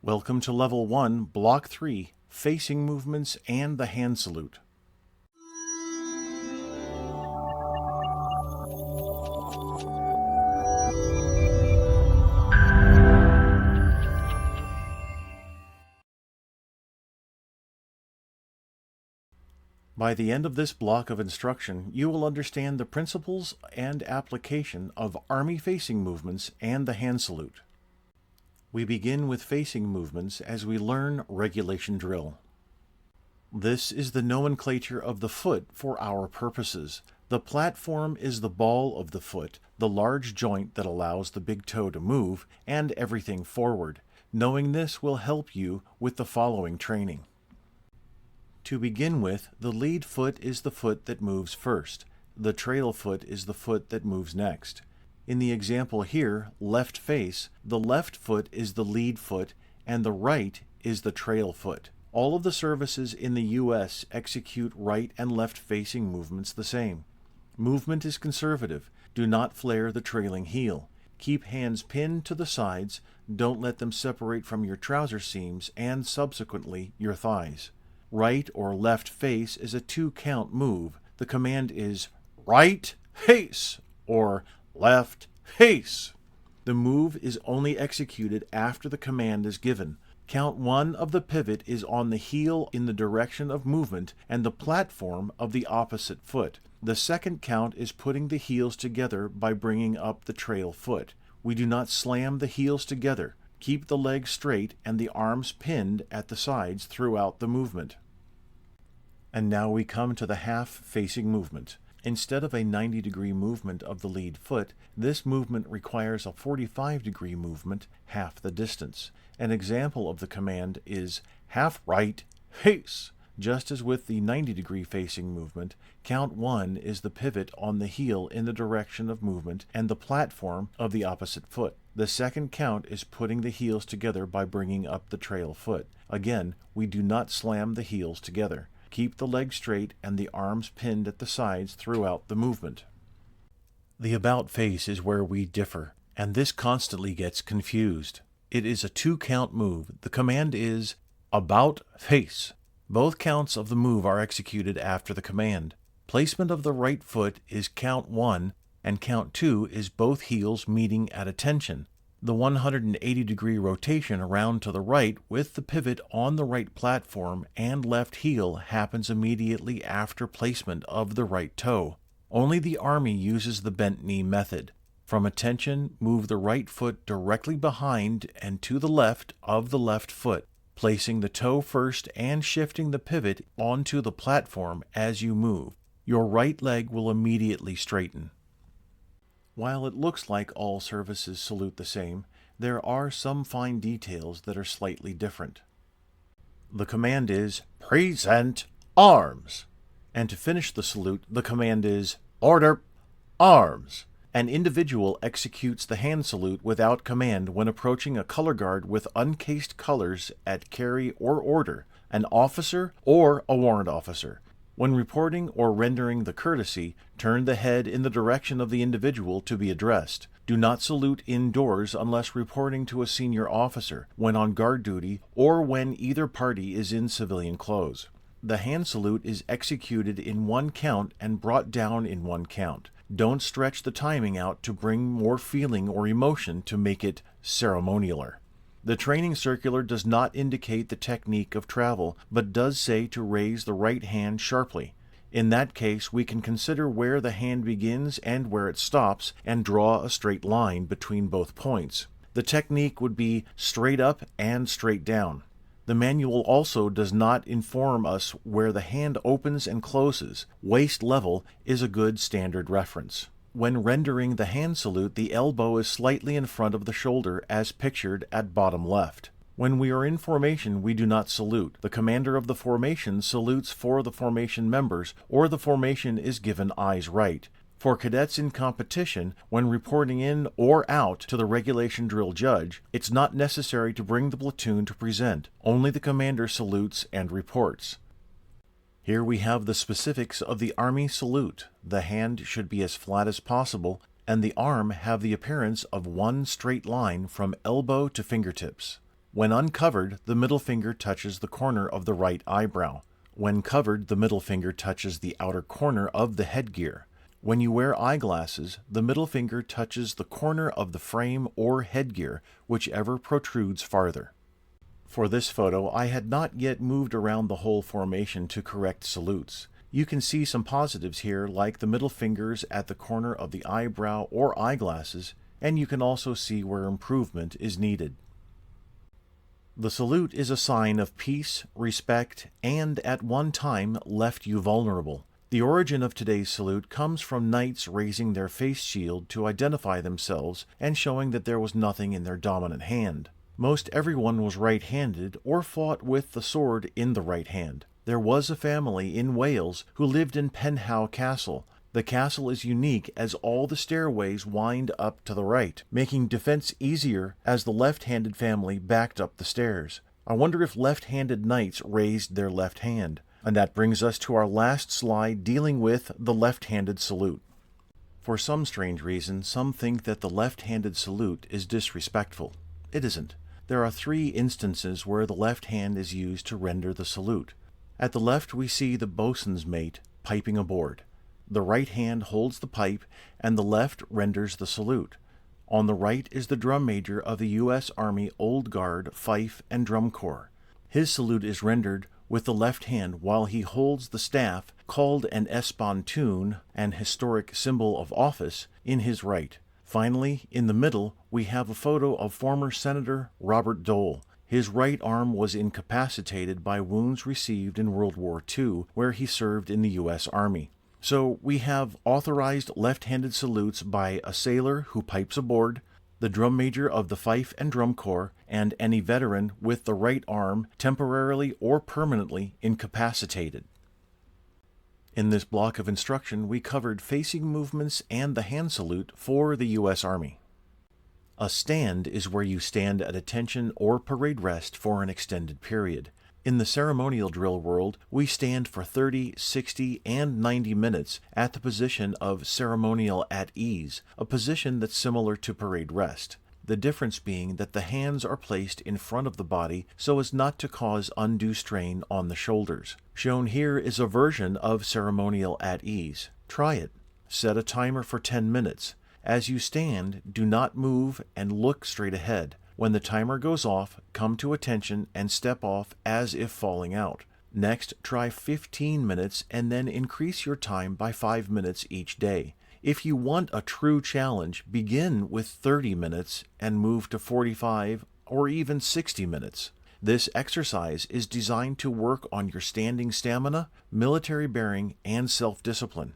Welcome to Level 1, Block 3, Facing Movements and the Hand Salute. By the end of this block of instruction, you will understand the principles and application of Army facing movements and the hand salute. We begin with facing movements as we learn regulation drill. This is the nomenclature of the foot for our purposes. The platform is the ball of the foot, the large joint that allows the big toe to move and everything forward. Knowing this will help you with the following training. To begin with, the lead foot is the foot that moves first. The trail foot is the foot that moves next. In the example here, left face, the left foot is the lead foot and the right is the trail foot. All of the services in the U.S. execute right and left facing movements the same. Movement is conservative. Do not flare the trailing heel. Keep hands pinned to the sides. Don't let them separate from your trouser seams and subsequently your thighs. Right or left face is a 2-count move. The command is right face or left face. The move is only executed after the command is given. Count 1 of the pivot is on the heel in the direction of movement and the platform of the opposite foot. The second count is putting the heels together by bringing up the trail foot. We do not slam the heels together. Keep the legs straight and the arms pinned at the sides throughout the movement. And now we come to the half-facing movement. Instead of a 90-degree movement of the lead foot, this movement requires a 45-degree movement half the distance. An example of the command is half right face. Just as with the 90-degree facing movement, count 1 is the pivot on the heel in the direction of movement and the platform of the opposite foot. The second count is putting the heels together by bringing up the trail foot. Again, we do not slam the heels together. Keep the legs straight and the arms pinned at the sides throughout the movement. The about face is where we differ, and this constantly gets confused. It is a 2-count move. The command is about face. Both counts of the move are executed after the command. Placement of the right foot is count 1, and count 2 is both heels meeting at attention. The 180-degree rotation around to the right with the pivot on the right platform and left heel happens immediately after placement of the right toe. Only the Army uses the bent knee method. From attention, move the right foot directly behind and to the left of the left foot, placing the toe first and shifting the pivot onto the platform as you move. Your right leg will immediately straighten. While it looks like all services salute the same, there are some fine details that are slightly different. The command is present arms, and to finish the salute, the command is order arms. An individual executes the hand salute without command when approaching a color guard with uncased colors at carry or order, an officer or a warrant officer. When reporting or rendering the courtesy, turn the head in the direction of the individual to be addressed. Do not salute indoors unless reporting to a senior officer, when on guard duty, or when either party is in civilian clothes. The hand salute is executed in 1 count and brought down in 1 count. Don't stretch the timing out to bring more feeling or emotion to make it ceremonialer. The training circular does not indicate the technique of travel, but does say to raise the right hand sharply. In that case, we can consider where the hand begins and where it stops and draw a straight line between both points. The technique would be straight up and straight down. The manual also does not inform us where the hand opens and closes. Waist level is a good standard reference. When rendering the hand salute, the elbow is slightly in front of the shoulder as pictured at bottom left. When we are in formation, we do not salute. The commander of the formation salutes for the formation members, or the formation is given eyes right. For cadets in competition, when reporting in or out to the regulation drill judge, it's not necessary to bring the platoon to present. Only the commander salutes and reports. Here we have the specifics of the Army salute. The hand should be as flat as possible, and the arm have the appearance of one straight line from elbow to fingertips. When uncovered, the middle finger touches the corner of the right eyebrow. When covered, the middle finger touches the outer corner of the headgear. When you wear eyeglasses, the middle finger touches the corner of the frame or headgear, whichever protrudes farther. For this photo, I had not yet moved around the whole formation to correct salutes. You can see some positives here, like the middle fingers at the corner of the eyebrow or eyeglasses, and you can also see where improvement is needed. The salute is a sign of peace, respect, and at one time left you vulnerable. The origin of today's salute comes from knights raising their face shield to identify themselves and showing that there was nothing in their dominant hand. Most everyone was right-handed or fought with the sword in the right hand. There was a family in Wales who lived in Penhow Castle. The castle is unique as all the stairways wind up to the right, making defense easier as the left-handed family backed up the stairs. I wonder if left-handed knights raised their left hand. And that brings us to our last slide dealing with the left-handed salute. For some strange reason, some think that the left-handed salute is disrespectful. It isn't. There are 3 instances where the left hand is used to render the salute. At the left we see the bosun's mate piping aboard. The right hand holds the pipe, and the left renders the salute. On the right is the drum major of the U.S. Army Old Guard Fife and Drum Corps. His salute is rendered with the left hand while he holds the staff, called an espontoon, an historic symbol of office, in his right. Finally, in the middle, we have a photo of former Senator Robert Dole. His right arm was incapacitated by wounds received in World War II, where he served in the U.S. Army. So we have authorized left-handed salutes by a sailor who pipes aboard, the drum major of the Fife and Drum Corps, and any veteran with the right arm temporarily or permanently incapacitated. In this block of instruction, we covered facing movements and the hand salute for the U.S. Army. A stand is where you stand at attention or parade rest for an extended period. In the ceremonial drill world, we stand for 30, 60, and 90 minutes at the position of ceremonial at ease, a position that's similar to parade rest. The difference being that the hands are placed in front of the body so as not to cause undue strain on the shoulders. Shown here is a version of ceremonial at ease. Try it. Set a timer for 10 minutes. As you stand, do not move and look straight ahead. When the timer goes off, come to attention and step off as if falling out. Next, try 15 minutes and then increase your time by 5 minutes each day. If you want a true challenge, begin with 30 minutes and move to 45 or even 60 minutes. This exercise is designed to work on your standing stamina, military bearing, and self-discipline.